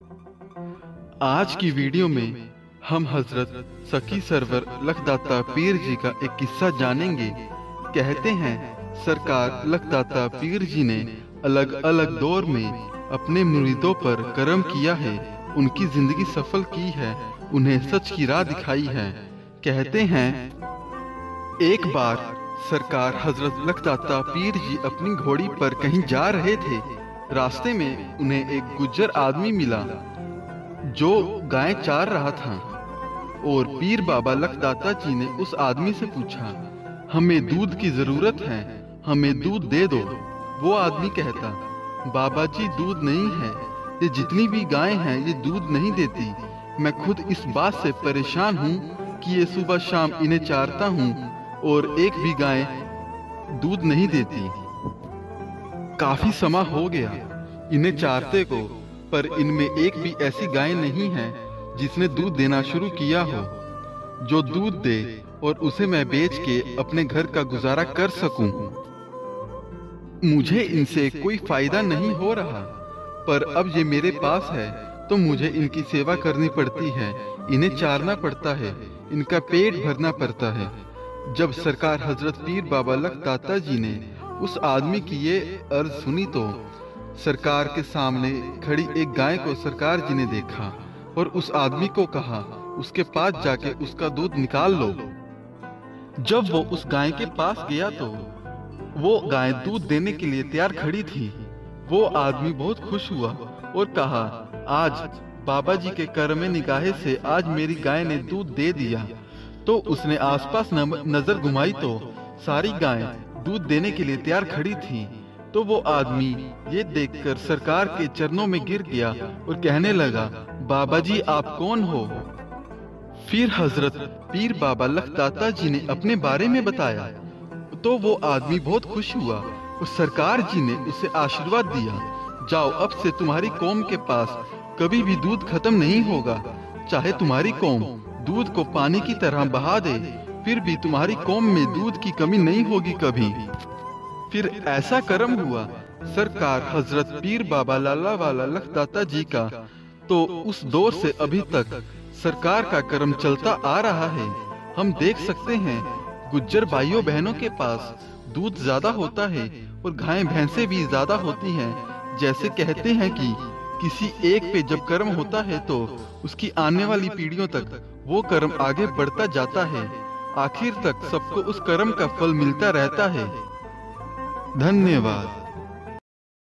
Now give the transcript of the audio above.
आज की वीडियो में हम हजरत सकी सरवर लखदाता पीर जी का एक किस्सा जानेंगे। कहते हैं सरकार लखदाता पीर जी ने अलग अलग दौर में अपने मुरीदों पर करम किया है, उनकी जिंदगी सफल की है, उन्हें सच की राह दिखाई है। कहते हैं एक बार सरकार हजरत लखदाता पीर जी अपनी घोड़ी पर कहीं जा रहे थे। रास्ते में उन्हें एक गुज्जर आदमी मिला जो गाय चार रहा था और पीर बाबा लखदाता जी ने उस आदमी से पूछा, हमें दूध की जरूरत है, हमें दूध दे दो। वो आदमी कहता, बाबा जी दूध नहीं है, ये जितनी भी गाय हैं ये दूध नहीं देती। मैं खुद इस बात से परेशान हूँ कि ये सुबह शाम इन्हें चारता हूँ और एक भी गाय दूध नहीं देती। काफी समय हो गया इन्हें चारते को, पर इनमें एक भी ऐसी गाय नहीं है जिसने दूध देना शुरू किया हो, जो दूध दे और उसे मैं बेच के अपने घर का गुजारा कर सकूं। मुझे इनसे कोई फायदा नहीं हो रहा, पर अब ये मेरे पास है तो मुझे इनकी सेवा करनी पड़ती है, इन्हें चारना पड़ता है, इनका पेट भरना पड़ता है। जब सरकार हजरत पीर बाबा लखदाता जी ने उस आदमी की ये अर्ज सुनी तो सरकार के सामने खड़ी एक गाय को सरकार जी ने देखा और उस आदमी को कहा, उसके पास जाके उसका दूध निकाल लो। जब वो उस गाय के पास गया तो वो गाय दूध देने के लिए तैयार खड़ी थी। वो आदमी बहुत खुश हुआ और कहा, आज बाबा जी के करम निगाहे से आज मेरी गाय ने दूध दे दिया। तो उसने आसपास नजर घुमाई तो सारी गाय दूध देने के लिए तैयार खड़ी थी। तो वो आदमी ये देखकर सरकार के चरणों में गिर गया और कहने लगा, बाबा जी आप कौन हो? फिर हजरत पीर बाबा लखदाता जी ने अपने बारे में बताया तो वो आदमी बहुत खुश हुआ और सरकार जी ने उसे आशीर्वाद दिया, जाओ अब से तुम्हारी कौम के पास कभी भी दूध खत्म नहीं होगा। चाहे तुम्हारी कौम दूध को पानी की तरह बहा दे, फिर भी तुम्हारी कौम में दूध की कमी नहीं होगी कभी। फिर ऐसा करम हुआ सरकार हजरत पीर बाबा लाला वाला लखदाता जी का, तो उस दौर से अभी तक सरकार का करम चलता आ रहा है। हम देख सकते हैं गुज्जर भाइयों बहनों के पास दूध ज्यादा होता है और गाय भैंसे भी ज्यादा होती हैं। जैसे कहते हैं कि किसी एक पे जब कर्म होता है तो उसकी आने वाली पीढ़ियों तक वो कर्म आगे बढ़ता जाता है, आखिर तक सबको उस कर्म का फल मिलता रहता है। धन्यवाद।